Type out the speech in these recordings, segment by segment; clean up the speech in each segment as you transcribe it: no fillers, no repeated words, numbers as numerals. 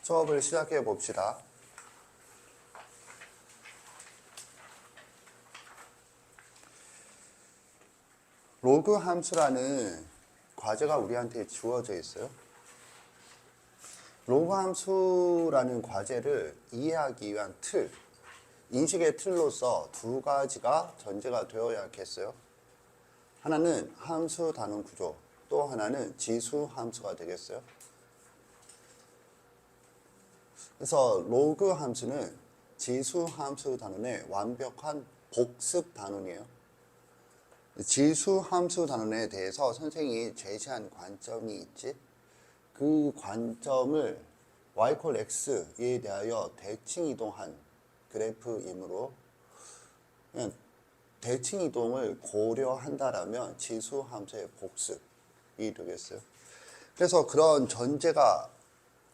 수업을 시작해 봅시다. 로그 함수라는 과제가 우리한테 주어져 있어요. 로그 함수라는 과제를 이해하기 위한 틀, 인식의 틀로서 두 가지가 전제가 되어야겠어요. 하나는 함수 단원 구조, 또 하나는 지수 함수가 되겠어요. 그래서 로그 함수는 지수 함수 단원의 완벽한 복습 단원이에요. 지수 함수 단원에 대해서 선생님이 제시한 관점이 있지. 그 관점을 y 콜 x에 대하여 대칭 이동한 그래프이므로 그냥 대칭 이동을 고려한다라면 지수 함수의 복습이 되겠어요. 그래서 그런 전제가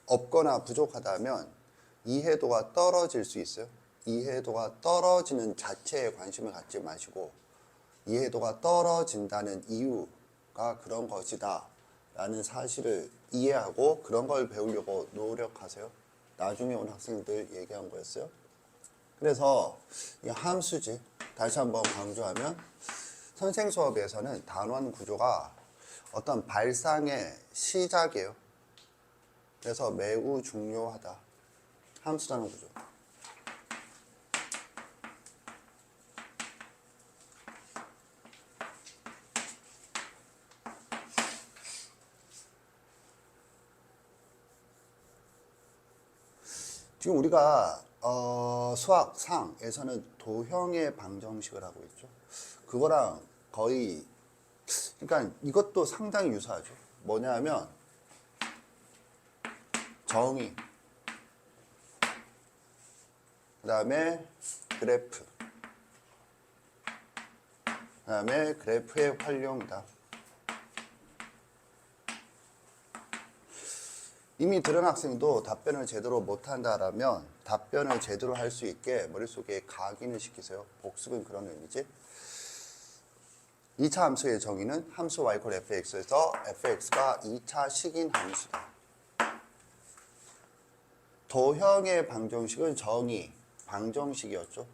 없거나 부족하다면 이해도가 떨어질 수 있어요. 이해도가 떨어지는 자체에 관심을 갖지 마시고 이해도가 떨어진다는 이유가 그런 것이다 라는 사실을 이해하고 그런 걸 배우려고 노력하세요. 나중에 온 학생들 얘기한 거였어요. 그래서 이 함수지, 다시 한번 강조하면 선생 수업에서는 단원 구조가 어떤 발상의 시작이에요. 그래서 매우 중요하다. 함수 단원 구조. 지금 우리가 수학상에서는 도형의 방정식을 하고 있죠. 그거랑 거의, 그러니까 이것도 상당히 유사하죠. 뭐냐면 정의, 그 다음에 그래프, 그 다음에 그래프의 활용이다. 이미 들은 학생도 답변을 제대로 못한다라면 답변을 제대로 할 수 있게 머릿속에 각인을 시키세요. 복습은 그런 의미지. 2차 함수의 정의는 함수 y 콜 fx에서 fx가 2차 식인 함수다. 도형의 방정식은 정의, 방정식이었죠.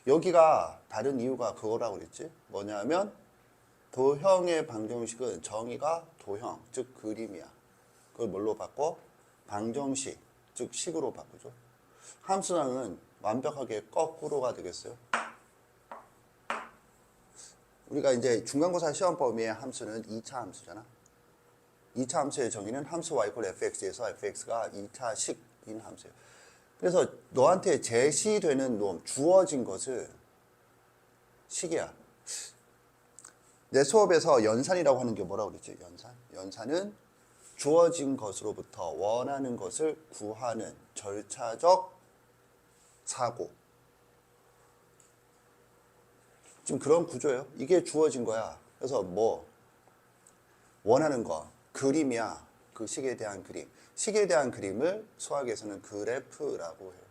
여기가 다른 이유가 그거라고 그랬지. 뭐냐면 도형의 방정식은 정의가 도형, 즉 그림이야. 그걸 뭘로 바꿔? 방정식, 즉 식으로 바꾸죠. 함수랑은 완벽하게 거꾸로가 되겠어요. 우리가 이제 중간고사 시험 범위의 함수는 2차 함수잖아. 2차 함수의 정의는 함수 y 콜 fx에서 fx가 2차 식인 함수예요. 그래서 너한테 제시되는 놈, 주어진 것을 식이야. 내 수업에서 연산이라고 하는 게 뭐라고 그랬지? 연산? 연산은 주어진 것으로부터 원하는 것을 구하는 절차적 사고. 지금 그런 구조예요. 이게 주어진 거야. 그래서 뭐 원하는 거, 그림이야. 그 식에 대한 그림. 식에 대한 그림을 수학에서는 그래프라고 해요.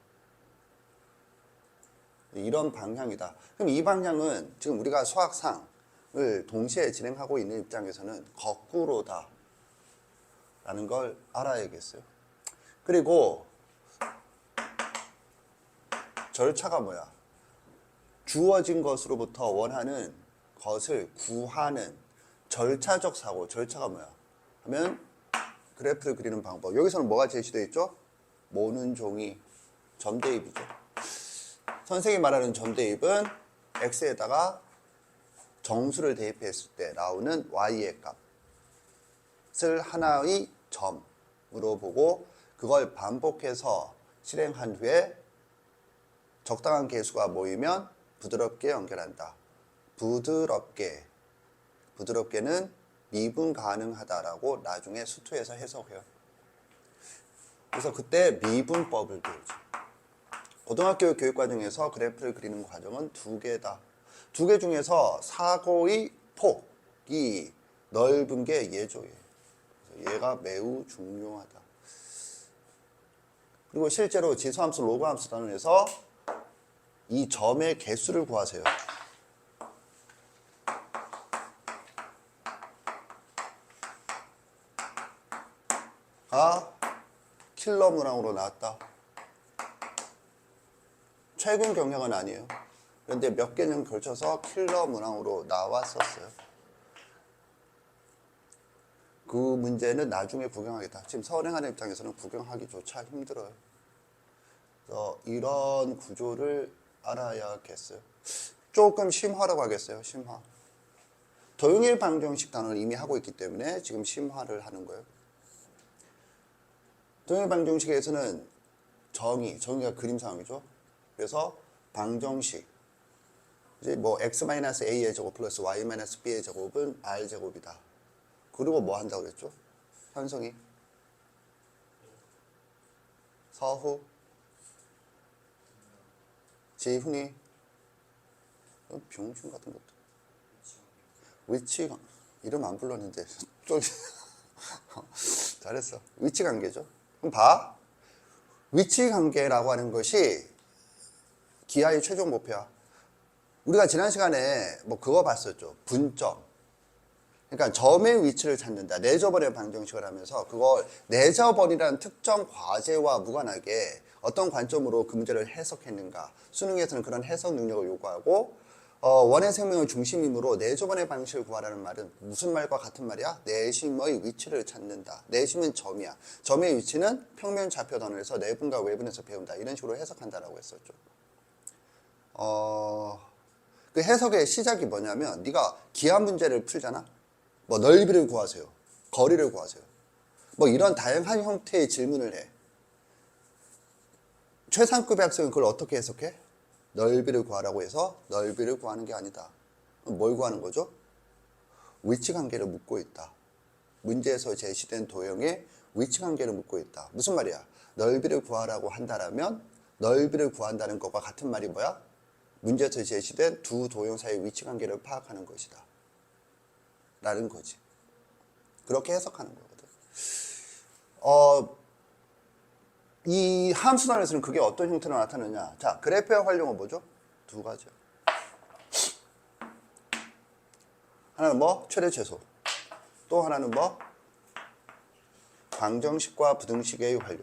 이런 방향이다. 그럼 이 방향은 지금 우리가 수학상을 동시에 진행하고 있는 입장에서는 거꾸로다 라는 걸 알아야겠어요. 그리고 절차가 뭐야? 주어진 것으로부터 원하는 것을 구하는 절차적 사고. 절차가 뭐야? 하면 그래프를 그리는 방법. 여기서는 뭐가 제시되어 있죠? 모는 종이, 점대입이죠. 선생님이 말하는 점대입은 x에다가 정수를 대입했을 때 나오는 y의 값을 하나의 점으로 보고 그걸 반복해서 실행한 후에 적당한 개수가 모이면 부드럽게 연결한다. 부드럽게는 미분 가능하다라고 나중에 수투에서 해석해요. 그래서 그때 미분법을 배우죠. 고등학교 교육과정에서 그래프를 그리는 과정은 2개다. 2개 중에서 사고의 폭이 넓은 게 예조예요. 그래서 얘가 매우 중요하다. 그리고 실제로 지수함수, 로그함수 단원에서 이 점의 개수를 구하세요. 킬러 문항으로 나왔다. 최근 경향은 아니에요. 그런데 몇 개년 걸쳐서 킬러 문항으로 나왔었어요. 그 문제는 나중에 구경하겠다. 지금 선행하는 입장에서는 구경하기조차 힘들어요. 그래서 이런 구조를 알아야겠어요. 조금 심화라고 하겠어요. 심화. 도형일 방정식 단어를 이미 하고 있기 때문에 지금 심화를 하는 거예요. 도형일 방정식에서는 정의가 그림상이죠. 그래서 방정식 이제 뭐 x-a의 제곱 플러스 y-b의 제곱은 r 제곱이다. 그리고 뭐 한다고 그랬죠? 현성이 서후 지훈이 병신 같은 것도 위치 이름 안 불렀는데 잘했어. 위치 관계죠. 그럼 봐. 위치 관계라고 하는 것이 기하의 최종 목표야. 우리가 지난 시간에 뭐 그거 봤었죠. 분점. 그러니까 점의 위치를 찾는다. 내저번의 방정식을 하면서 그걸 내저번이라는 특정 과제와 무관하게 어떤 관점으로 그 문제를 해석했는가. 수능에서는 그런 해석 능력을 요구하고 원의 생명을 중심이므로 내저번의 방식을 구하라는 말은 무슨 말과 같은 말이야? 내심의 위치를 찾는다. 내심은 점이야. 점의 위치는 평면 좌표 단위에서 내분과 외분에서 배운다. 이런 식으로 해석한다라고 했었죠. 그 해석의 시작이 뭐냐면 네가 기하 문제를 풀잖아. 뭐 넓이를 구하세요. 거리를 구하세요. 뭐 이런 다양한 형태의 질문을 해. 최상급의 학생은 그걸 어떻게 해석해? 넓이를 구하라고 해서 넓이를 구하는 게 아니다. 뭘 구하는 거죠? 위치 관계를 묻고 있다. 문제에서 제시된 도형의 위치 관계를 묻고 있다. 무슨 말이야? 넓이를 구하라고 한다라면 넓이를 구한다는 것과 같은 말이 뭐야? 문제에서 제시된 두 도형 사이의 위치 관계를 파악하는 것이다. 라는 거지. 그렇게 해석하는 거거든. 이 함수 단에서는 그게 어떤 형태로 나타나느냐. 자, 그래프의 활용은 뭐죠? 두 가지요. 하나는 뭐? 최대 최소. 또 하나는 뭐? 방정식과 부등식의 활용.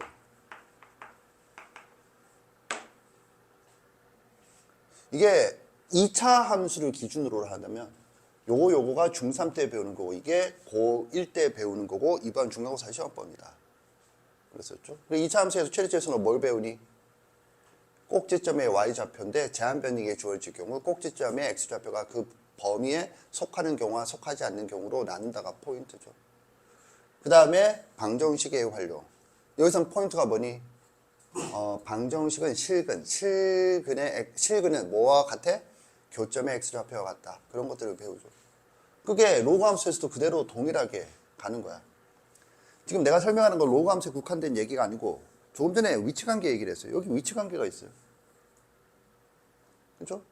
이게 2차 함수를 기준으로 한다면 요거가 중3 때 배우는 거고 이게 고1 때 배우는 거고 이번 중간고사 시험법입니다. 그랬었죠. 2차 함수에서 최대 최소는 뭘 배우니? 꼭지점의 y좌표인데 제한 변경에 주어질 경우 꼭지점의 x좌표가 그 범위에 속하는 경우와 속하지 않는 경우로 나눈다가 포인트죠. 그 다음에 방정식의 활용. 여기서 포인트가 뭐니? 방정식은 실근은 뭐와 같아? 교점의 x좌표와 같다. 그런 것들을 배우죠. 그게 로그 함수에서도 그대로 동일하게 가는 거야. 지금 내가 설명하는 건 로그 함수에 국한된 얘기가 아니고 조금 전에 위치관계 얘기를 했어요. 여기 위치관계가 있어요. 그렇죠?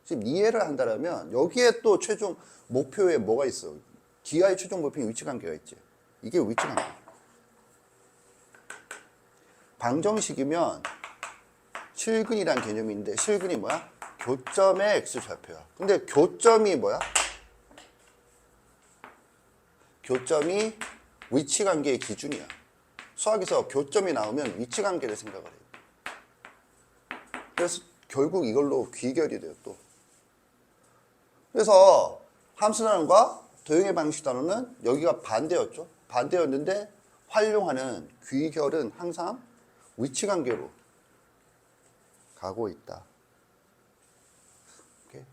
지금 이해를 한다면 여기에 또 최종 목표에 뭐가 있어? 기하의 최종 목표에 위치관계가 있지. 이게 위치관계. 방정식이면 실근이란 개념이 있는데 실근이 뭐야? 교점의 x좌표야. 근데 교점이 뭐야? 교점이 위치관계의 기준이야. 수학에서 교점이 나오면 위치관계를 생각을 해요. 그래서 결국 이걸로 귀결이 돼요, 또. 그래서 함수단원과 도형의 방식 단원은 여기가 반대였죠. 반대였는데 활용하는 귀결은 항상 위치관계로 가고 있다. 오케이?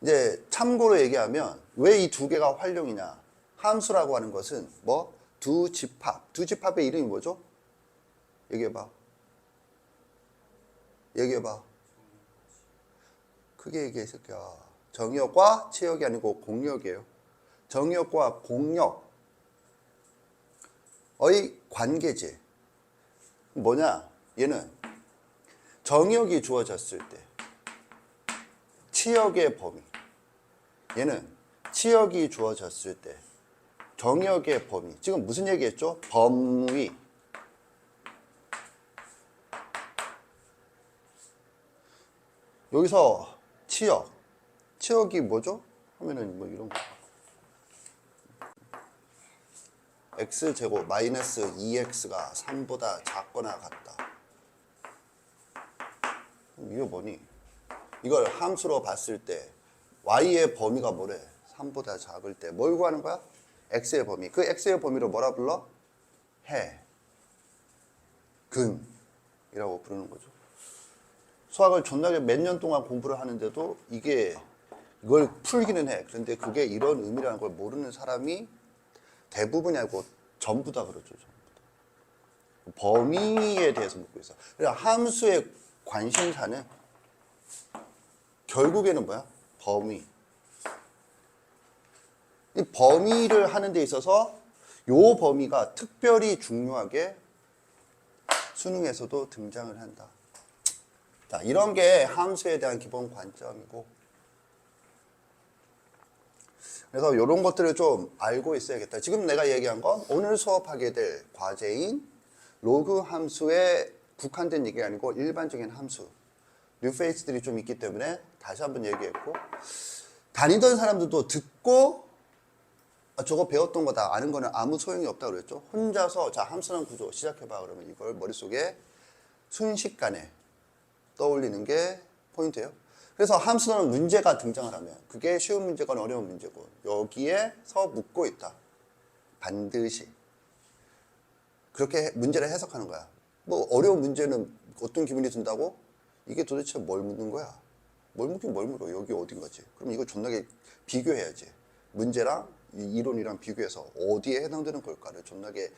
이제 참고로 얘기하면 왜 이 두 개가 활용이냐? 함수라고 하는 것은 뭐? 두 집합. 두 집합의 이름이 뭐죠? 얘기해봐. 얘기해봐. 크게 얘기해, 새끼야. 정의역과 치역이 아니고 공역이에요. 정의역과 공역의 관계지. 뭐냐? 얘는 정의역이 주어졌을 때 치역의 범위. 얘는 치역이 주어졌을 때 정의역의 범위. 지금 무슨 얘기했죠? 범위. 여기서 치역. 치역이 뭐죠? 하면은 뭐 이런 거. x제곱 마이너스 2x가 3보다 작거나 같다. 이거 뭐니? 이걸 함수로 봤을 때 y의 범위가 뭐래? 3보다 작을 때 뭘 구하는 거야? x의 범위. 그 x의 범위를 뭐라 불러? 해, 근이라고 부르는 거죠. 수학을 존나게 몇 년 동안 공부를 하는데도 이걸 풀기는 해. 그런데 그게 이런 의미라는 걸 모르는 사람이 대부분이 아니고 전부 다 그렇죠. 전부 다. 범위에 대해서 묻고 있어. 그러니까 함수의 관심사는 결국에는 뭐야? 범위. 이 범위를 하는 데 있어서 요 범위가 특별히 중요하게 수능에서도 등장을 한다. 자, 이런 게 함수에 대한 기본 관점이고, 그래서 이런 것들을 좀 알고 있어야겠다. 지금 내가 얘기한 건 오늘 수업하게 될 과제인 로그 함수에 국한된 얘기가 아니고 일반적인 함수, 뉴페이스들이 좀 있기 때문에 다시 한번 얘기했고, 다니던 사람들도 듣고 저거 배웠던 거다 아는 거는 아무 소용이 없다고 그랬죠. 혼자서 자 함수랑 구조 시작해봐 그러면 이걸 머릿속에 순식간에 떠올리는 게 포인트예요. 그래서 함수는 문제가 등장을 하면 그게 쉬운 문제건 어려운 문제건 여기에서 묻고 있다. 반드시. 그렇게 문제를 해석하는 거야. 뭐 어려운 문제는 어떤 기분이 든다고? 이게 도대체 뭘 묻는 거야? 뭘 묻긴 뭘 물어. 여기 어딘 거지? 그럼 이거 존나게 비교해야지. 문제랑 이론이랑 비교해서 어디에 해당되는 걸까를 존나게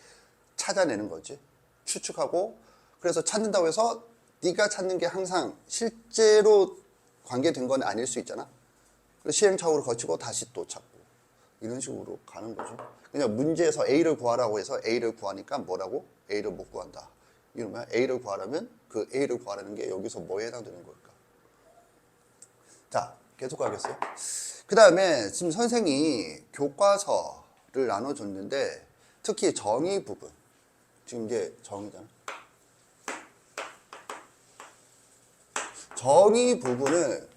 찾아내는 거지. 추측하고 그래서 찾는다고 해서 네가 찾는 게 항상 실제로 관계된 건 아닐 수 있잖아. 시행착오를 거치고 다시 또 찾고 이런 식으로 가는 거죠. 그냥 문제에서 A를 구하라고 해서 A를 구하니까 뭐라고? A를 못 구한다. 이러면 A를 구하라면 그 A를 구하라는 게 여기서 뭐에 해당되는 걸까? 자, 계속 가겠어요. 그 다음에 지금 선생이 교과서를 나눠줬는데 특히 정의 부분, 지금 이제 정의잖아. 정의 부분을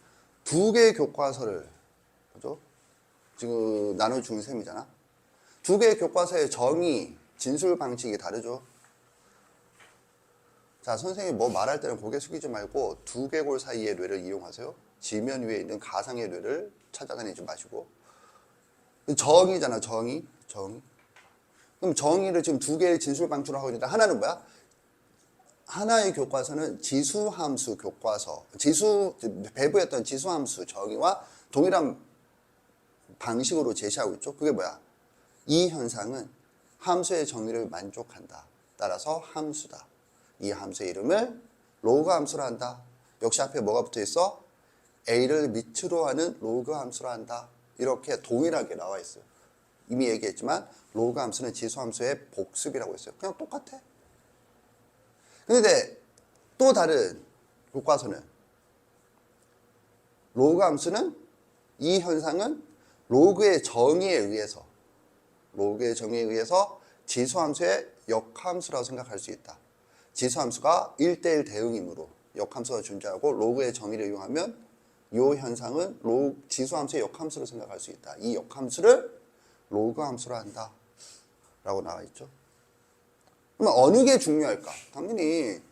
두 개의 교과서를 그죠? 지금 나눠준 셈이잖아. 두 개의 교과서의 정의, 진술 방식이 다르죠. 자, 선생님이 뭐 말할 때는 고개 숙이지 말고 두개골 사이의 뇌를 이용하세요. 지면 위에 있는 가상의 뇌를 찾아다니지 마시고. 정의잖아, 정의. 그럼 정의를 지금 두 개의 진술 방식으로 하고 있는데 하나는 뭐야? 하나의 교과서는 지수함수 교과서, 배부했던 지수함수 정의와 동일한 방식으로 제시하고 있죠. 그게 뭐야? 이 현상은 함수의 정의를 만족한다. 따라서 함수다. 이 함수의 이름을 로그 함수라 한다. 역시 앞에 뭐가 붙어 있어? A를 밑으로 하는 로그 함수라 한다. 이렇게 동일하게 나와 있어요. 이미 얘기했지만 로그 함수는 지수함수의 복습이라고 했어요. 그냥 똑같아. 근데 또 다른 교과서는 로그 함수는 이 현상은 로그의 정의에 의해서 지수함수의 역함수라고 생각할 수 있다. 지수함수가 1대1 대응이므로 역함수가 존재하고 로그의 정의를 이용하면 이 현상은 지수함수의 역함수로 생각할 수 있다. 이 역함수를 로그 함수라 한다. 라고 나와 있죠. 그러면 어느 게 중요할까? 당연히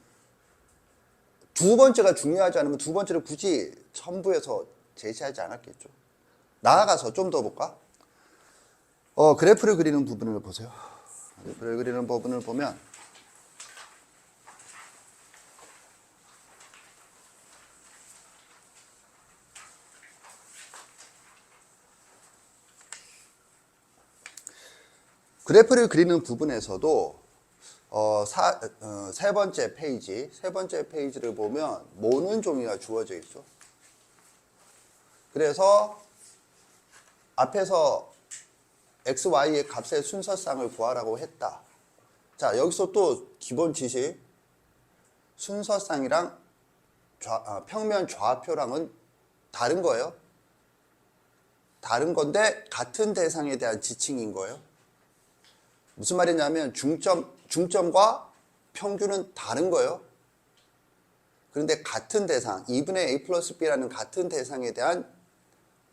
두 번째가 중요하지 않으면 두 번째를 굳이 첨부해서 제시하지 않았겠죠. 나아가서 좀 더 볼까? 그래프를 그리는 부분을 보세요. 그래프를 그리는 부분을 보면 그래프를 그리는 부분에서도 세 번째 페이지를 보면 모는 종이가 주어져 있죠. 그래서 앞에서 x, y의 값의 순서쌍을 구하라고 했다. 자, 여기서 또 기본 지식, 순서쌍이랑 평면 좌표랑은 다른 거예요. 다른 건데 같은 대상에 대한 지칭인 거예요. 무슨 말이냐면 중점과 평균은 다른 거예요. 그런데 같은 대상, 2분의 a 플러스 b라는 같은 대상에 대한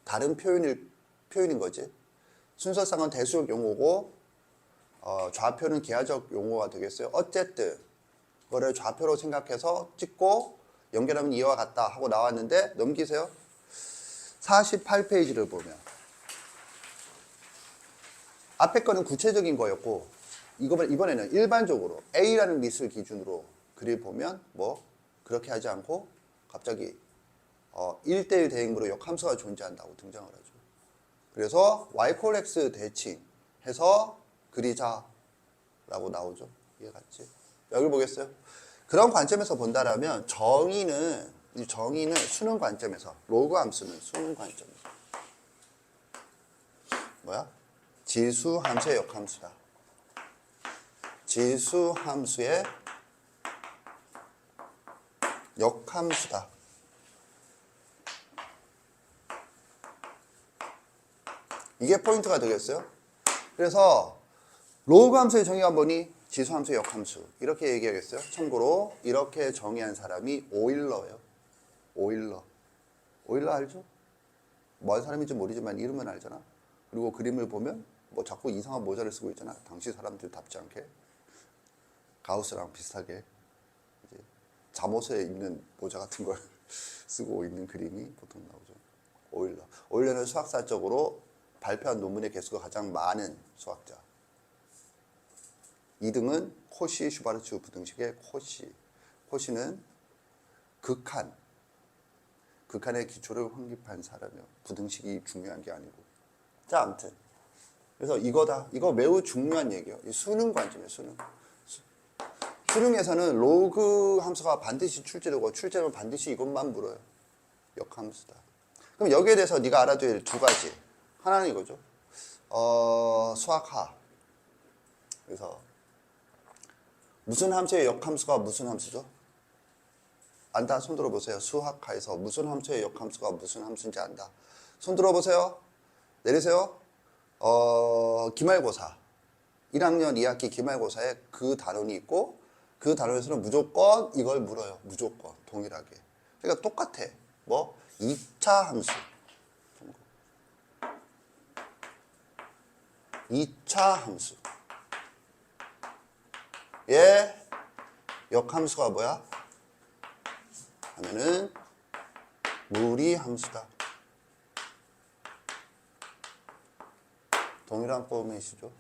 다른 표현인 거지. 순서쌍은 대수역 용어고 좌표는 기하적 용어가 되겠어요. 어쨌든 그거를 좌표로 생각해서 찍고 연결하면 이와 같다 하고 나왔는데 넘기세요. 48페이지를 보면 앞에 거는 구체적인 거였고 이번에는 일반적으로 A라는 미술 기준으로 그릴 보면 뭐 그렇게 하지 않고 갑자기 1대1 대응으로 역함수가 존재한다고 등장을 하죠. 그래서 y=x 대칭해서 그리자 라고 나오죠. 이해갔지? 여기 보겠어요? 그런 관점에서 본다라면 정의는 수능 관점에서 로그 함수는 수능 관점에서 뭐야? 지수 함수의 역함수다. 지수 함수의 역함수다. 이게 포인트가 되겠어요. 그래서 로그 함수의 정의가 뭐니? 지수 함수의 역함수. 이렇게 얘기하겠어요. 참고로 이렇게 정의한 사람이 오일러예요. 오일러 알죠? 뭐 사람인지 모르지만 이름은 알잖아. 그리고 그림을 보면 뭐 자꾸 이상한 모자를 쓰고 있잖아. 당시 사람들답지 않게. 가우스랑 비슷하게 이제 잠옷에 입는 모자 같은 걸 쓰고 있는 그림이 보통 나오죠. 오일러는 수학사적으로 발표한 논문의 개수가 가장 많은 수학자. 2등은 코시 슈바르츠 부등식의 코시. 코시는 극한의 기초를 확립한 사람이요. 부등식이 중요한 게 아니고. 자, 아무튼. 그래서 이거다. 이거 매우 중요한 얘기예요. 이 수능 관점이에요, 수능. 수능에서는 로그 함수가 반드시 출제되고 출제는 반드시 이것만 물어요. 역함수다. 그럼 여기에 대해서 네가 알아둬야 될 두 가지. 하나는 이거죠. 수학하. 그래서 무슨 함수의 역함수가 무슨 함수죠? 안다. 손 들어보세요. 수학하에서 무슨 함수의 역함수가 무슨 함수인지 안다. 손 들어보세요. 내리세요. 기말고사. 1학년 2학기 기말고사에 그 단원이 있고 그 단원에서는 무조건 이걸 물어요. 무조건 동일하게. 그러니까 똑같아. 뭐? 2차 함수. 2차 함수. 얘 역함수가 뭐야? 하면은 무리함수다. 동일한 포맷이죠.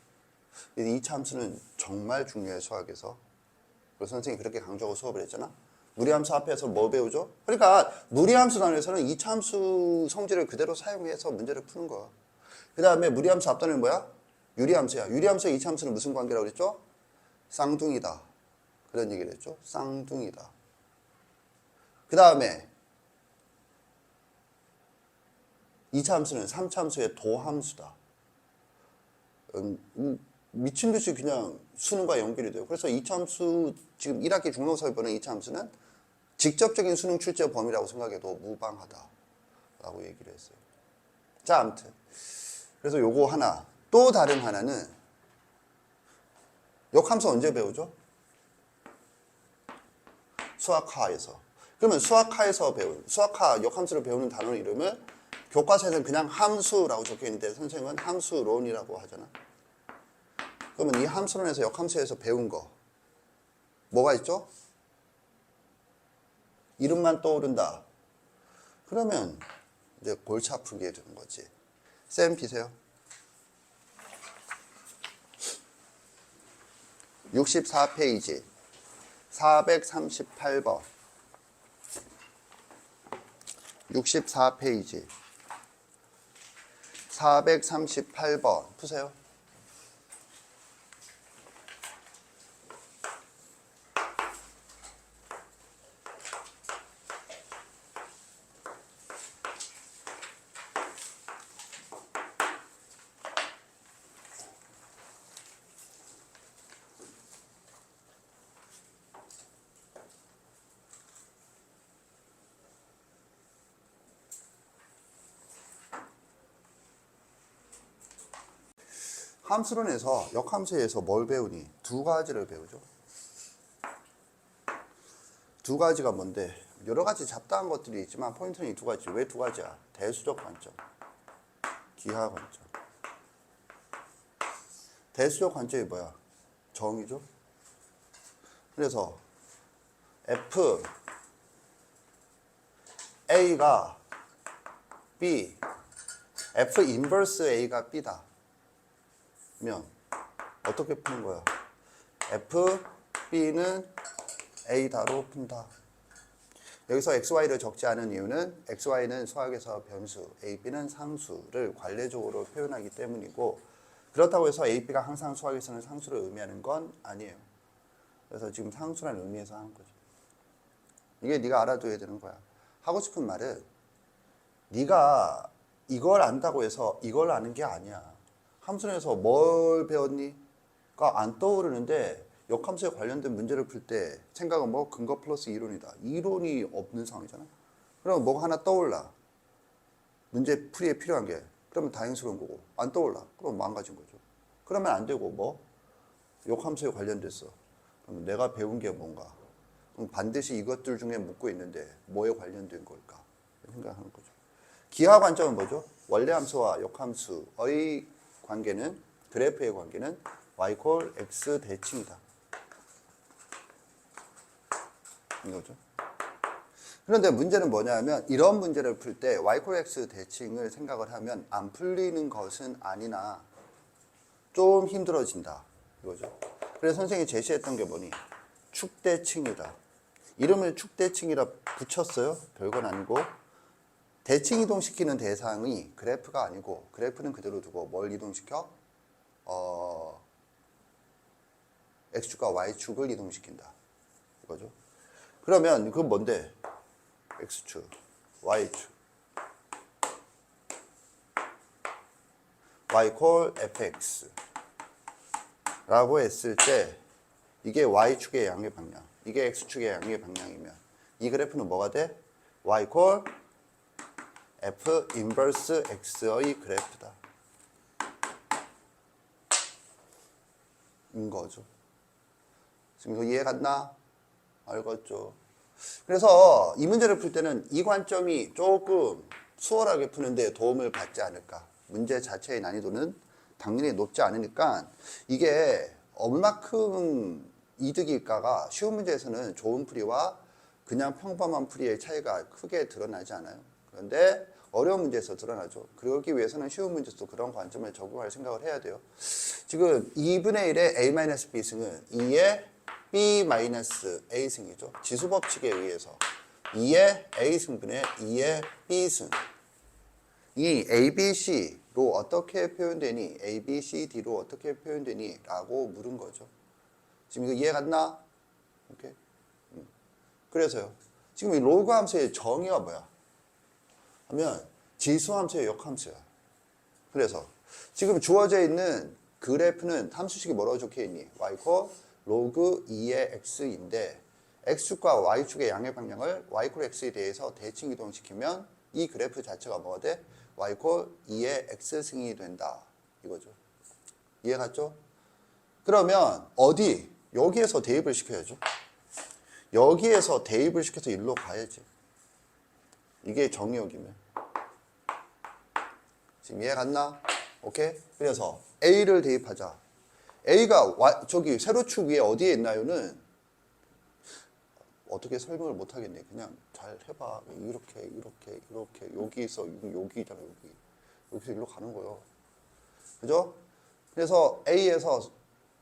2차 함수는 정말 중요해, 수학에서. 그래서 선생님이 그렇게 강조하고 수업을 했잖아. 무리함수 앞에서 뭐 배우죠? 그러니까 무리함수 단원에서는 2차 함수 성질을 그대로 사용해서 문제를 푸는 거야. 그 다음에 무리함수 앞단은 뭐야? 유리함수야. 유리함수와 2차 함수는 무슨 관계라고 그랬죠? 쌍둥이다. 그런 얘기를 했죠. 쌍둥이다. 그 다음에 2차 함수는 3차 함수의 도함수다. 미친 듯이 그냥 수능과 연결이 돼요. 그래서 2차 함수, 지금 1학기 중간고사에 보는 2차 함수는 직접적인 수능 출제 범위라고 생각해도 무방하다라고 얘기를 했어요. 자, 아무튼. 그래서 요거 하나. 또 다른 하나는 역함수 언제 배우죠? 수학하에서. 그러면 수학하에서 수학하 역함수를 배우는 단어 이름은 교과서에는 그냥 함수라고 적혀 있는데 선생님은 함수론이라고 하잖아. 그러면 이 함수론에서 역함수에서 배운 거 뭐가 있죠? 이름만 떠오른다. 그러면 이제 골치 아프게 되는 거지. 쌤 비세요. 64페이지 438번 64페이지 438번 푸세요. 함수론에서 역함수에서 뭘 배우니? 두 가지를 배우죠. 두 가지가 뭔데? 여러 가지 잡다한 것들이 있지만 포인트는 이 두 가지. 왜 두 가지야? 대수적 관점, 기하 관점. 대수적 관점이 뭐야? 정이죠. 그래서 F A가 B, F 인버스 A가 B다. 면 어떻게 푸는 거야? F B는 A다로 푼다. 여기서 XY를 적지 않은 이유는 XY는 수학에서 변수, AB는 상수를 관례적으로 표현하기 때문이고, 그렇다고 해서 AB가 항상 수학에서는 상수를 의미하는 건 아니에요. 그래서 지금 상수라는 의미에서 하는 거죠. 이게 네가 알아둬야 되는 거야. 하고 싶은 말은 네가 이걸 안다고 해서 이걸 아는 게 아니야. 함수에서 뭘 배웠니?가 안 떠오르는데 역함수에 관련된 문제를 풀 때 생각은 뭐 근거 플러스 이론이다. 이론이 없는 상황이잖아. 그럼 뭐가 하나 떠올라. 문제 풀이에 필요한 게. 그러면 다행스러운 거고. 안 떠올라. 그럼 망가진 거죠. 그러면 안 되고 뭐? 역함수에 관련됐어. 그럼 내가 배운 게 뭔가. 그럼 반드시 이것들 중에 묻고 있는데 뭐에 관련된 걸까? 생각하는 거죠. 기하 관점은 뭐죠? 원래 함수와 역함수의 관계는, 그래프의 관계는 y 콜 x 대칭이다. 이거죠. 그런데 문제는 뭐냐면 이런 문제를 풀 때 y 콜 x 대칭을 생각을 하면 안 풀리는 것은 아니나 좀 힘들어진다. 이거죠. 그래서 선생님이 제시했던 게 뭐니? 축대칭이다. 이름을 축대칭이라 붙였어요. 별건 아니고. 대칭 이동시키는 대상이 그래프가 아니고, 그래프는 그대로 두고 뭘 이동시켜? X축과 Y축을 이동시킨다. 이거죠. 그러면 그건 뭔데? X축, Y축. Y 콜 fx 라고 했을 때 이게 Y축의 양의 방향, 이게 X축의 양의 방향이면 이 그래프는 뭐가 돼? Y 콜 F 인버스 X의 그래프다. 인 거죠. 지금 이거 이해 갔나? 알겠죠? 그래서 이 문제를 풀 때는 이 관점이 조금 수월하게 푸는데 도움을 받지 않을까. 문제 자체의 난이도는 당연히 높지 않으니까 이게 얼마큼 이득일까가 쉬운 문제에서는 좋은 풀이와 그냥 평범한 풀이의 차이가 크게 드러나지 않아요. 그런데 어려운 문제에서 드러나죠. 그러기 위해서는 쉬운 문제에서도 그런 관점을 적용할 생각을 해야 돼요. 지금 2분의 1의 A-B승은 2의 B-A승이죠. 지수법칙에 의해서 2의 A승분의 2의 B승. 이 A, B, C로 어떻게 표현되니? A, B, C, D로 어떻게 표현되니? 라고 물은 거죠. 지금 이거 이해 갔나? 오케이. 그래서요. 지금 이 로그 함수의 정의가 뭐야? 하면 지수함수의 역함수야. 그래서 지금 주어져 있는 그래프는 함수식이 뭐라고 적혀 있니? y 콜 로그 2의 x인데 x축과 y축의 양의 방향을 y 콜 x에 대해서 대칭 이동시키면 이 그래프 자체가 뭐가 돼? y 콜 2의 x승이 된다. 이거죠. 이해 갔죠? 그러면 어디? 여기에서 대입을 시켜야죠. 여기에서 대입을 시켜서 일로 가야지. 이게 정의역이면. 지금 이해 갔나? 오케이? 그래서 A를 대입하자. A가 저기 세로축 위에 어디에 있나요는 어떻게 설명을 못 하겠네. 그냥 잘 해봐. 이렇게 여기서 여기잖아. 여기서 일로 가는 거예요. 그죠? 그래서 A에서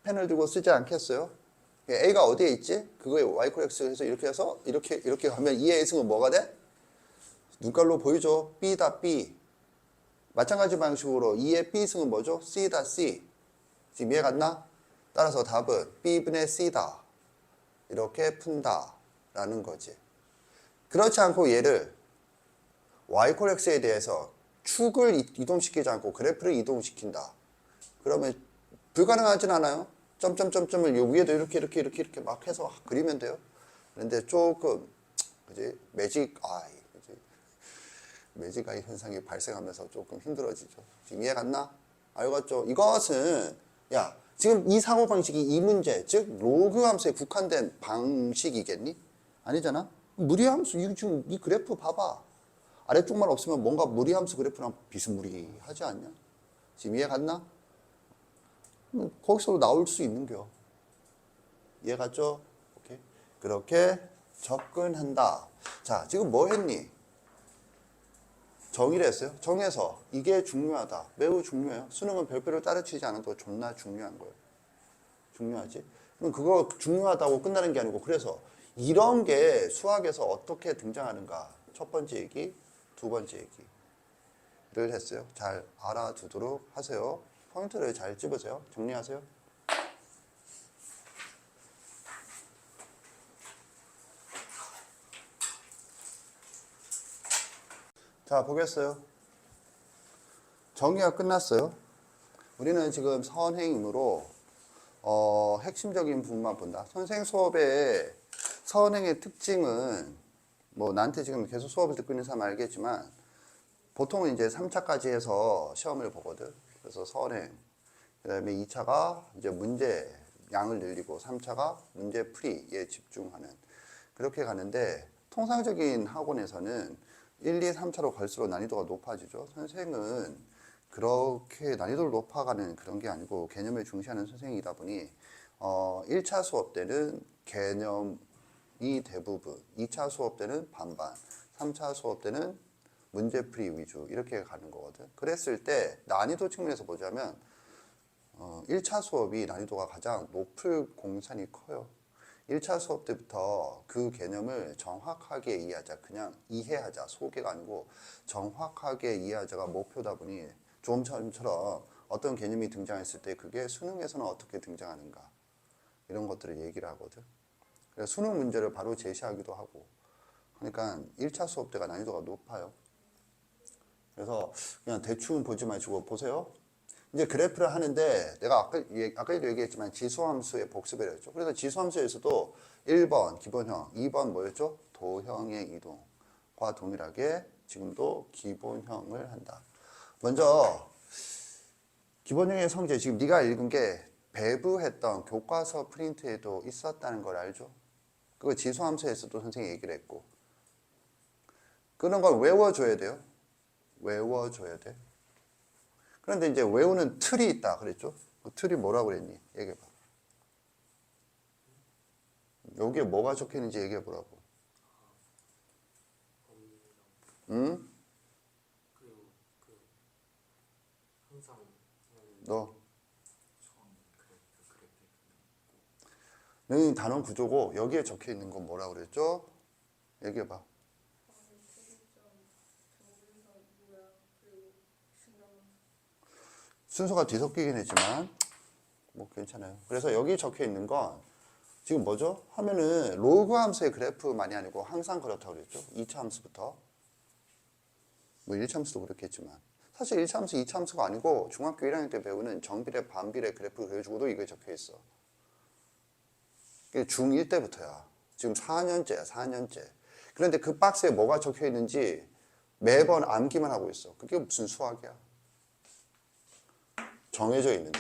펜을 들고 쓰지 않겠어요? A가 어디에 있지? 그거에 y 콜 x 해서 이렇게 해서 이렇게 가면 2의 A승은 뭐가 돼? 눈깔로 보이죠? B다 B. 마찬가지 방식으로 2의 B승은 뭐죠? C다 C. 지금 이해 갔나? 따라서 답은 B분의 C다. 이렇게 푼다. 라는 거지. 그렇지 않고 얘를 y 콜 x에 대해서 축을 이동시키지 않고 그래프를 이동시킨다. 그러면 불가능하진 않아요? 점점점점을 요 위에도 이렇게 막 해서 그리면 돼요. 그런데 조금 그지? 매직 아이 현상이 발생하면서 조금 힘들어지죠. 지금 이해 갔나? 알겠죠? 이것은 지금 이 사고방식이 이 문제, 즉 로그 함수에 국한된 방식이겠니? 아니잖아? 무리함수, 지금 이 그래프 봐봐. 아래쪽만 없으면 뭔가 무리함수 그래프랑 비스무리하지 않냐? 지금 이해 갔나? 거기서 나올 수 있는겨. 이해갔죠? 오케이. 그렇게 접근한다. 자, 지금 뭐 했니? 정의를 했어요. 정해서 이게 중요하다. 매우 중요해요. 수능은 별표를 따르치지 않아도 존나 중요한 거예요. 중요하지? 그럼 그거 중요하다고 끝나는 게 아니고 그래서 이런 게 수학에서 어떻게 등장하는가. 첫 번째 얘기, 두 번째 얘기를 했어요. 잘 알아두도록 하세요. 포인트를 잘 집으세요. 정리하세요. 자, 보겠어요. 정의가 끝났어요. 우리는 지금 선행이므로 핵심적인 부분만 본다. 선생 수업의 선행의 특징은 뭐 나한테 지금 계속 수업을 듣고 있는 사람 알겠지만 보통은 이제 3차까지 해서 시험을 보거든. 그래서 선행, 그 다음에 2차가 이제 문제 양을 늘리고 3차가 문제 풀이에 집중하는 그렇게 가는데 통상적인 학원에서는 1, 2, 3차로 갈수록 난이도가 높아지죠. 선생은 그렇게 난이도를 높아가는 그런 게 아니고 개념을 중시하는 선생이다 보니 1차 수업 때는 개념이 대부분, 2차 수업 때는 반반, 3차 수업 때는 문제풀이 위주 이렇게 가는 거거든. 그랬을 때 난이도 측면에서 보자면 1차 수업이 난이도가 가장 높을 공산이 커요. 1차 수업 때부터 그 개념을 정확하게 이해하자. 그냥 이해하자. 소개가 아니고 정확하게 이해하자가 목표다 보니 조금 전처럼 어떤 개념이 등장했을 때 그게 수능에서는 어떻게 등장하는가 이런 것들을 얘기를 하거든. 그래서 수능 문제를 바로 제시하기도 하고 그러니까 1차 수업 때가 난이도가 높아요. 그래서 그냥 대충 보지 마시고 보세요. 이제 그래프를 하는데 내가 아까도 얘기했지만 지수함수의 복습을 했죠. 그래서 지수함수에서도 1번 기본형, 2번 뭐였죠? 도형의 이동과 동일하게 지금도 기본형을 한다. 먼저 기본형의 성질, 지금 네가 읽은 게 배부했던 교과서 프린트에도 있었다는 걸 알죠? 그거 지수함수에서도 선생님이 얘기를 했고 그런 걸 외워줘야 돼요. 외워줘야 돼. 그런데 이제 외우는 틀이 있다 그랬죠? 그 틀이 뭐라고 그랬니? 얘기해봐. 여기에 뭐가 적혀 있는지 얘기해보라고. 응? 너. 너는 단원 구조고 여기에 적혀 있는 건 뭐라고 그랬죠? 얘기해봐. 순서가 뒤섞이긴 했지만 뭐 괜찮아요. 그래서 여기 적혀 있는 건 지금 뭐죠? 하면은 로그 함수의 그래프만이 아니고 항상 그렇다고 그랬죠. 2차 함수부터 뭐 1차 함수도 그렇겠지만 사실 1차 함수, 2차 함수가 아니고 중학교 1학년 때 배우는 정비례, 반비례 그래프 그려주고도 이게 적혀 있어. 이게 중1 때부터야. 지금 4년째야, 4년째. 그런데 그 박스에 뭐가 적혀 있는지 매번 암기만 하고 있어. 그게 무슨 수학이야? 정해져 있는데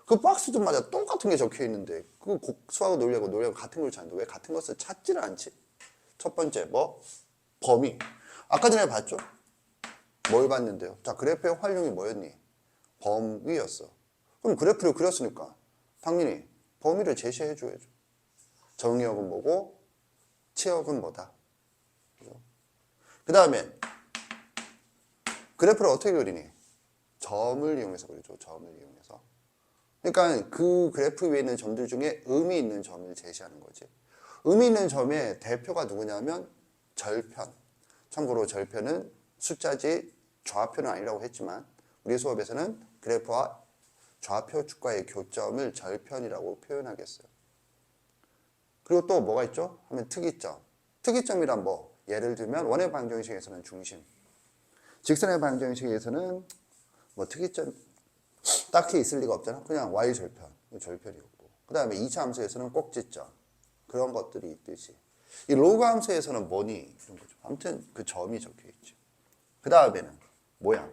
그 박스들마다 똑같은 게 적혀 있는데 그 수학을 논리하고 같은 걸 찾는데 왜 같은 것을 찾지를 않지? 첫 번째 뭐? 범위. 아까 전에 봤죠? 뭘 봤는데요? 자, 그래프의 활용이 뭐였니? 범위였어. 그럼 그래프를 그렸으니까 당연히 범위를 제시해 줘야죠. 정의역은 뭐고 치역은 뭐다. 그 다음에 그래프를 어떻게 그리니? 점을 이용해서 그리죠. 점을 이용해서. 그러니까 그 그래프 위에 있는 점들 중에 의미 있는 점을 제시하는 거지. 의미 있는 점의 대표가 누구냐면 절편. 참고로 절편은 숫자지 좌표는 아니라고 했지만 우리 수업에서는 그래프와 좌표 축과의 교점을 절편이라고 표현하겠어요. 그리고 또 뭐가 있죠? 하면 특이점. 특이점이란 뭐? 예를 들면 원의 방정식에서는 중심. 직선의 방정식에서는 뭐 특이점 딱히 있을 리가 없잖아. 그냥 y 절편, 절편이었고. 그 다음에 2차 함수에서는 꼭지점. 그런 것들이 있듯이. 이 로그 함수에서는 뭐니? 이런 거죠. 아무튼 그 점이 적혀 있죠. 그 다음에는 모양.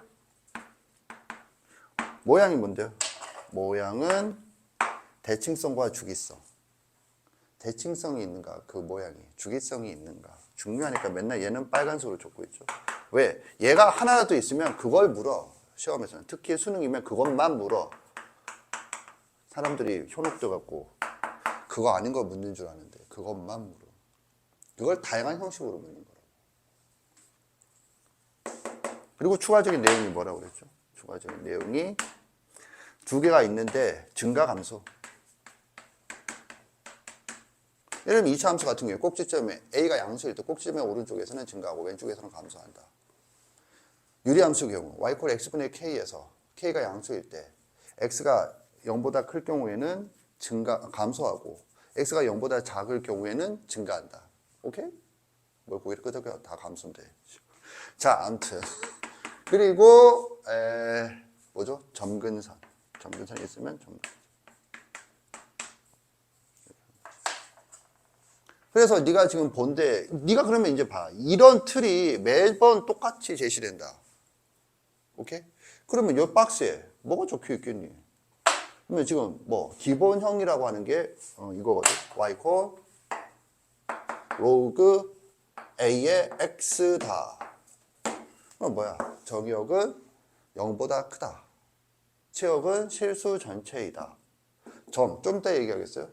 모양이 뭔데요? 모양은 대칭성과 주기성. 대칭성이 있는가? 그 모양이. 주기성이 있는가? 중요하니까 맨날 얘는 빨간색으로 적고 있죠. 왜? 얘가 하나라도 있으면 그걸 물어. 시험에서는. 특히 수능이면 그것만 물어. 사람들이 현혹돼 갖고 그거 아닌 거 묻는 줄 아는데 그것만 물어. 그걸 다양한 형식으로 묻는 거라고. 그리고 추가적인 내용이 뭐라고 그랬죠? 추가적인 내용이 두 개가 있는데 증가 감소. 예를 들면 2차 함수 같은 경우에 꼭지점에 A가 양수일 때 꼭지점의 오른쪽에서는 증가하고 왼쪽에서는 감소한다. 유리함수의 경우 y = x분의 k에서 k가 양수일 때 x가 0보다 클 경우에는 감소하고 x가 0보다 작을 경우에는 증가한다. 오케이? 뭘 고기를 끄덕여 다 감소인데. 자, 아무튼 그리고 뭐죠? 점근선이 있으면 점근선. 그래서 네가 지금 본데 네가 그러면 이제 봐. 이런 틀이 매번 똑같이 제시된다. 오케이? 그러면 이 박스에 뭐가 적혀 있겠니? 그러면 지금 뭐 기본형이라고 하는 게 이거거든. y = 로그 a의 x다. 그럼 뭐야? 정의역은 0보다 크다. 치역은 실수 전체이다. 좀 이따 얘기하겠어요?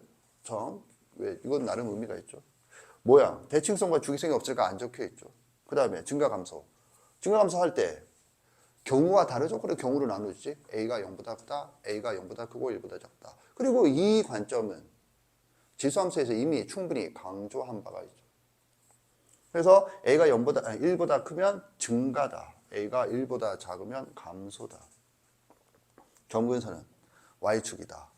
왜? 이건 나름 의미가 있죠. 모양, 대칭성과 주기성이 없으니까 안 적혀 있죠. 그 다음에 증가감소. 증가감소할 때 경우와 다르죠? 그래 경우로 나누지. A가 0보다 크다, A가 0보다 크고 1보다 작다. 그리고 이 관점은 지수함수에서 이미 충분히 강조한 바가 있죠. 그래서 A가 1보다 크면 증가다. A가 1보다 작으면 감소다. 점근선은 Y축이다.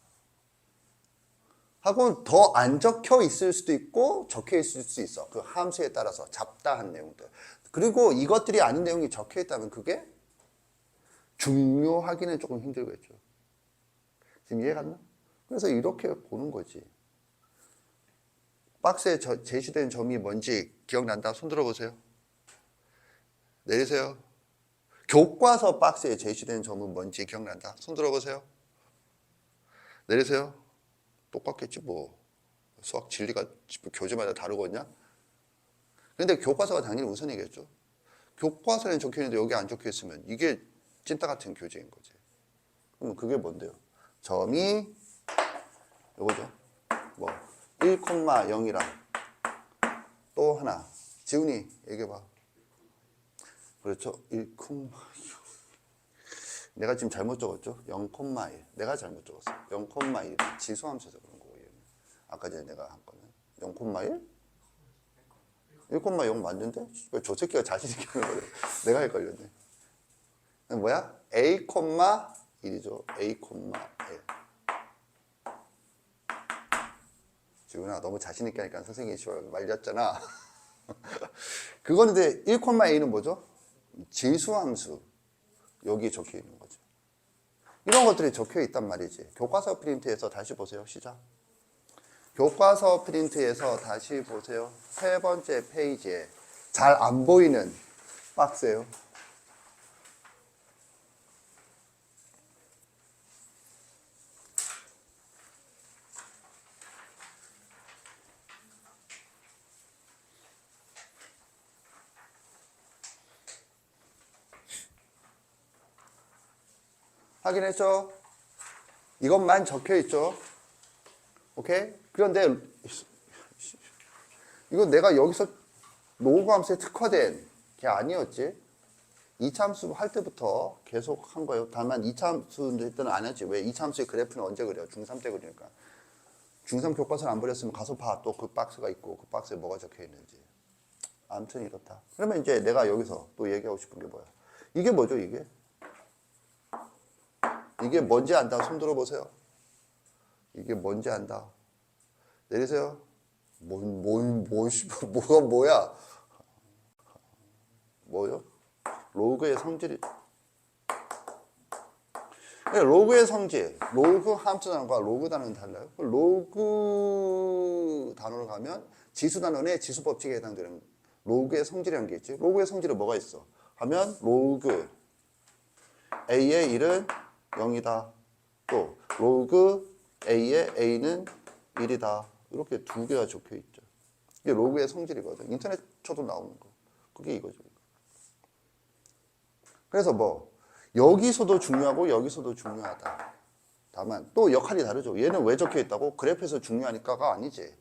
하고는 더 안 적혀 있을 수도 있고 적혀 있을 수 있어. 그 함수에 따라서 잡다한 내용들. 그리고 이것들이 아닌 내용이 적혀 있다면 그게 중요하기는 조금 힘들겠죠. 지금 이해갔나? 그래서 이렇게 보는 거지. 박스에 제시된 점이 뭔지 기억난다? 손 들어보세요. 내리세요. 교과서 박스에 제시된 점은 뭔지 기억난다? 손 들어보세요. 내리세요. 똑같겠지 뭐. 수학 진리가 교재마다 다르거든요. 근데 교과서가 당연히 우선이겠죠. 교과서에는 적혀있는데 여기 안 적혀있으면 이게 찐따 같은 교재인 거지. 그럼 그게 뭔데요? 점이 요거죠. 뭐 1,0이랑 또 하나. 지훈이 얘기해봐. 그렇죠. 1,0. 내가 지금 잘못 적었죠? 0,1. 내가 잘못 적었어. 0,1. 지수함수에서 그런 거고. 아까 전에 내가 한 거는 0,1? 1,0 맞는데? 왜 저 새끼가 자신 있게 하는 거래? 내가 헷갈렸네. 뭐야? A,1이죠. A,1. 지훈아 너무 자신 있게 하니까 선생님이 말렸잖아. 그거는 근데 1,A는 뭐죠? 지수함수. 여기에 적혀 있는 거죠. 이런 것들이 적혀 있단 말이지. 교과서 프린트에서 다시 보세요. 시작. 교과서 프린트에서 다시 보세요. 세 번째 페이지에 잘 안 보이는 박스예요. 확인했죠? 이것만 적혀 있죠? 오케이? 그런데 이건 내가 여기서 로그 함수에 특화된 게 아니었지. 2차 함수 할 때부터 계속 한 거예요. 다만 2차 함수 때는 안 했지. 왜? 2차 함수의 그래프는 언제 그려? 중3 때 그리니까. 중3 교과서를 안 버렸으면 가서 봐. 또 그 박스가 있고 그 박스에 뭐가 적혀 있는지. 아무튼 이렇다. 그러면 이제 내가 여기서 또 얘기하고 싶은 게 뭐야? 이게 뭐죠, 이게? 이게 뭔지 안다. 손 들어보세요. 이게 뭔지 안다. 내리세요. 뭐가 뭐야? 뭐요? 로그의 성질이. 로그의 성질. 로그 함수 단어과 로그 단어는 달라요. 로그 단어로 가면 지수 단어의 지수 법칙에 해당되는 로그의 성질이라는 게 있지. 로그의 성질은 뭐가 있어? 하면 로그 A의 1은 0이다. 또 로그 A의 A는 1이다. 이렇게 두 개가 적혀 있죠. 이게 로그의 성질이거든. 인터넷 쳐도 나오는 거. 그게 이거죠. 그래서 뭐 여기서도 중요하고 여기서도 중요하다. 다만 또 역할이 다르죠. 얘는 왜 적혀 있다고? 그래프에서 중요하니까가 아니지.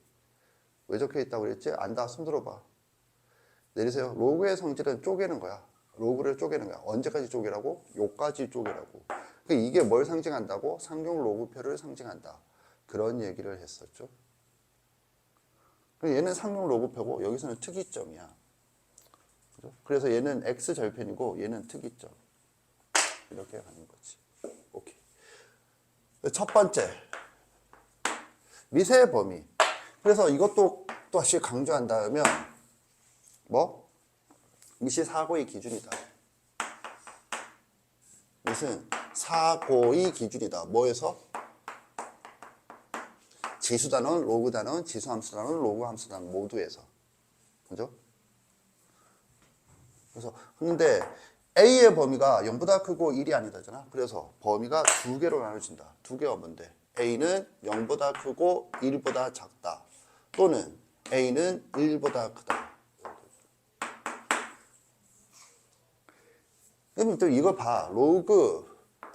왜 적혀 있다고 그랬지? 안다. 손 들어봐. 내리세요. 로그의 성질은 쪼개는 거야. 로그를 쪼개는 거야. 언제까지 쪼개라고? 요까지 쪼개라고. 이게 뭘 상징한다고? 상용 로그표를 상징한다. 그런 얘기를 했었죠. 얘는 상용 로그표고 여기서는 특이점이야. 그죠? 그래서 얘는 X 절편이고 얘는 특이점. 이렇게 가는 거지. 오케이. 첫 번째. 미세 범위. 그래서 이것도 또 다시 강조한다면 뭐? 미시 사고의 기준이다. 무슨 사고의 기준이다. 뭐에서? 지수 단원, 로그 단원, 지수 함수 단원, 로그 함수 단원 모두에서. 그죠? 그래서 근데 A의 범위가 0보다 크고 1이 아니다잖아. 그래서 범위가 두 개로 나눠진다. 두 개가 뭔데? A는 0보다 크고 1보다 작다. 또는 A는 1보다 크다. 그럼 또 이거 봐. 로그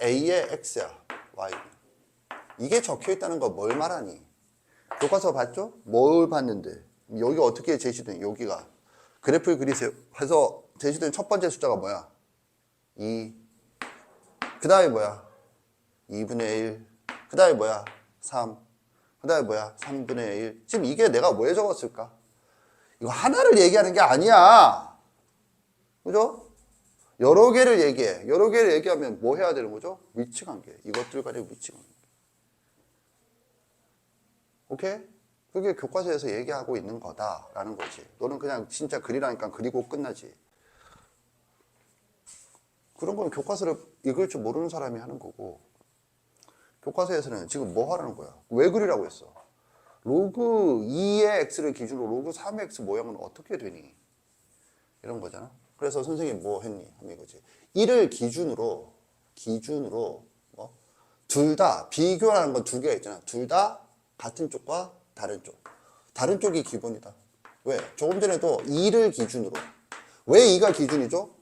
A의 X야. Y. 이게 적혀 있다는 거 뭘 말하니? 교과서 봤죠? 뭘 봤는데? 여기 어떻게 제시된? 여기가. 그래프를 그리세요. 해서 제시된 첫 번째 숫자가 뭐야? 2. 그 다음에 뭐야? 2분의 1. 그 다음에 뭐야? 3. 그 다음에 뭐야? 3분의 1. 지금 이게 내가 왜 적었을까? 이거 하나를 얘기하는 게 아니야. 그죠? 여러 개를 얘기해. 여러 개를 얘기하면 뭐 해야 되는 거죠? 위치관계. 이것들 간의 위치관계. 오케이? 그게 교과서에서 얘기하고 있는 거다라는 거지. 너는 그냥 진짜 그리라니까 그리고 끝나지. 그런 건 교과서를 읽을 줄 모르는 사람이 하는 거고, 교과서에서는 지금 뭐 하라는 거야? 왜 그리라고 했어? 로그 2의 x를 기준으로 로그 3의 x 모양은 어떻게 되니? 이런 거잖아. 그래서 선생님이 뭐 했니? 하면 이거지. 1을 기준으로 뭐? 둘 다 비교라는 건 두 개가 있잖아. 둘 다 같은 쪽과 다른 쪽. 다른 쪽이 기본이다. 왜? 조금 전에도 2를 기준으로. 왜 2가 기준이죠?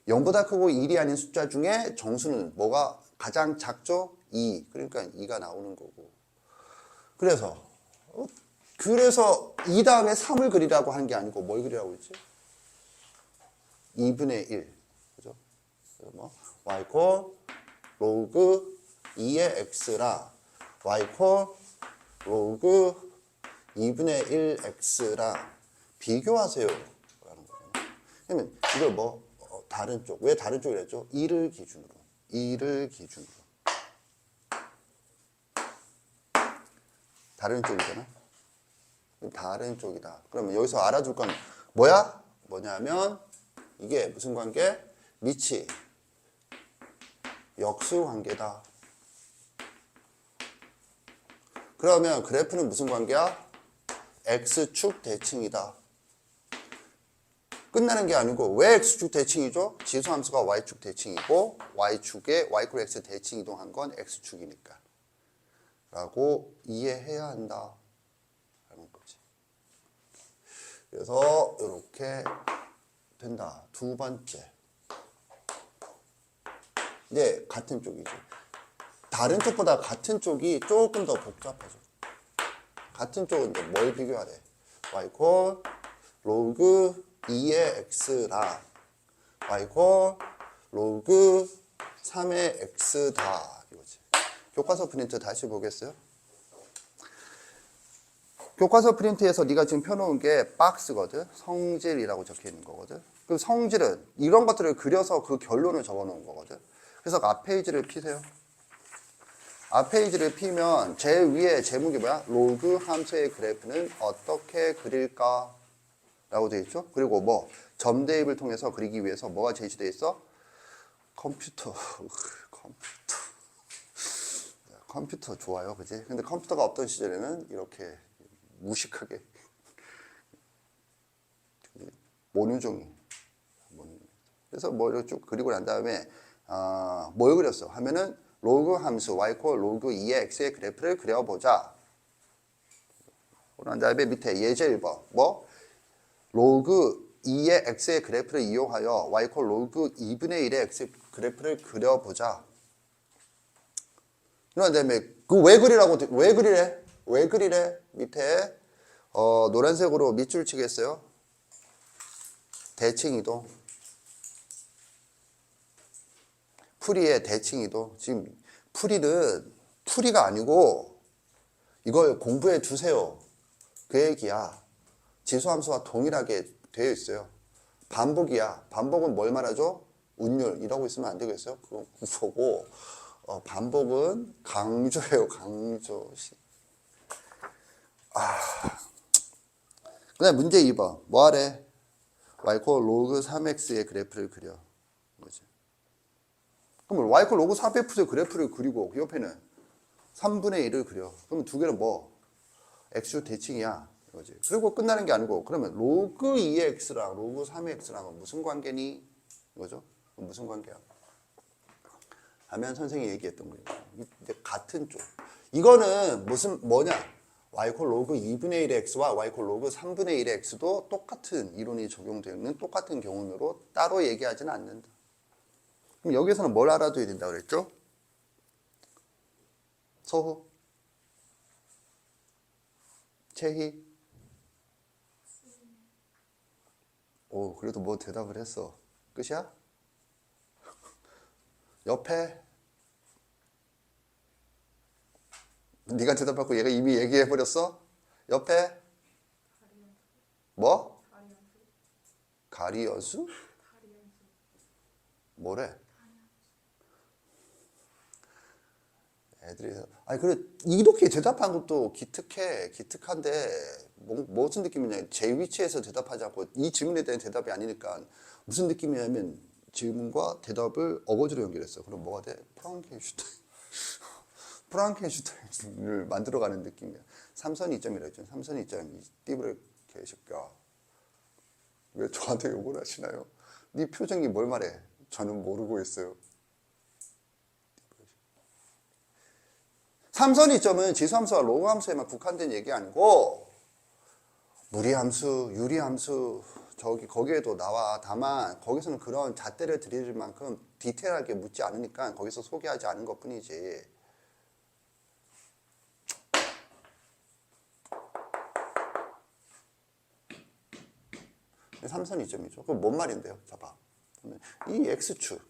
0보다 크고 1이 아닌 숫자 중에 정수는 뭐가 가장 작죠? 2. 그러니까 2가 나오는 거고. 그래서 2 다음에 3을 그리라고 한 게 아니고 뭘 그리라고 했지? 2분의 1. 그죠? 뭐 y 콜 로그 2의 x라 y 콜 로그 2분의 1 x랑 비교하세요. 라는 거잖아요. 그러면 이걸 뭐 다른 쪽. 왜 다른 쪽이랬죠? 2를 기준으로. 2를 기준으로. 다른 쪽이잖아. 다른 쪽이다. 그러면 여기서 알아둘 건 뭐야? 뭐냐면 이게 무슨 관계? 미치. 역수 관계다. 그러면 그래프는 무슨 관계야? X축 대칭이다. 끝나는 게 아니고 왜 X축 대칭이죠? 지수함수가 Y축 대칭이고 Y축에 Y 콜 X 대칭 이동한 건 X축이니까 라고 이해해야 한다 라는 거지. 그래서 이렇게 된다. 두 번째. 이제 같은 쪽이죠. 다른 쪽보다 같은 쪽이 조금 더 복잡해져. 같은 쪽은 이제 뭘 비교해야 돼? Y 콜 로그 2의 x랑 y 콜 로그 3의 x다 이거지. 교과서 프린트 다시 보겠어요? 교과서 프린트에서 네가 지금 펴놓은 게 박스거든. 성질이라고 적혀 있는 거거든. 그 성질은 이런 것들을 그려서 그 결론을 적어 놓은 거거든. 그래서 앞 페이지를 피세요. 앞 페이지를 피면 제일 위에 제목이 뭐야? 로그 함수의 그래프는 어떻게 그릴까? 라고 되어 있죠. 그리고 뭐 점 대입을 통해서 그리기 위해서 뭐가 제시되어 있어? 컴퓨터. 컴퓨터 좋아요, 그지? 근데 컴퓨터가 없던 시절에는 이렇게 무식하게 모듈종이. 그래서 뭐 이렇게 쭉 그리고 난 다음에 뭘 그렸어? 하면은 로그 함수 y 콜 로그 2의 x의 그래프를 그려보자. 그런 다음에 밑에 예제 1번 뭐? 로그 2의 x의 그래프를 이용하여 y 콜 로그 2분의 1의 x 그래프를 그려보자. 그런 다음에 그 왜 그리라고 왜 그리래? 왜 그리래? 밑에 노란색으로 밑줄 치겠어요? 대칭 이동. 풀이의 대칭 이동. 지금 풀이가 아니고 이걸 공부해 두세요. 그 얘기야. 지수함수와 동일하게 되어 있어요. 반복이야. 반복은 뭘 말하죠? 운율. 이러고 있으면 안 되겠어요? 그건 국어고. 반복은 강조예요. 강조. 그 다음에 문제 2번. 뭐 하래? y코 로그 3x의 그래프를 그려. 뭐지? 그럼 y코 로그 400x의 그래프를 그리고 그 옆에는 3분의 1을 그려. 그러면 두 개는 뭐? x주 대칭이야. 이거지. 그리고 끝나는 게 아니고 그러면 로그 2x랑 로그 3x랑은 무슨 관계니? 이거죠. 무슨 관계야? 하면 선생님이 얘기했던 거예요. 같은 쪽. 이거는 뭐냐? y코 로그 2분의 1의 x와 y코 로그 3분의 1의 x도 똑같은 이론이 적용되는 똑같은 경우로 따로 얘기하지는 않는다. 그럼 여기서는 뭘 알아둬야 된다고 그랬죠? 서후? 채희? 오, 그래도 뭐 대답을 했어. 끝이야? 옆에? 네가 대답하고 얘가 이미 얘기해버렸어? 옆에? 뭐? 가리연수? 뭐래? 애들이 아니 그래 이렇게 대답한 것도 기특한데 무슨 느낌이냐 제 위치에서 대답하지 않고 이 질문에 대한 대답이 아니니까 무슨 느낌이냐면 질문과 대답을 어거지로 연결했어. 그럼 뭐가 돼? 프랑켄슈타인을 만들어가는 느낌이야. 삼선 이점이라 했죠. 삼선 이점 띠부를 개새끼야. 왜 저한테 욕을 하시나요? 네 표정이 뭘 말해? 저는 모르고 있어요. 삼선 이점은 지수함수와 로그함수에만 국한된 얘기 아니고 무리함수, 유리함수 거기에도 나와. 다만 거기서는 그런 잣대를 들일 만큼 디테일하게 묻지 않으니까 거기서 소개하지 않은 것뿐이지. 삼선 이점이죠. 그럼 뭔 말인데요? 자 봐. 이 x축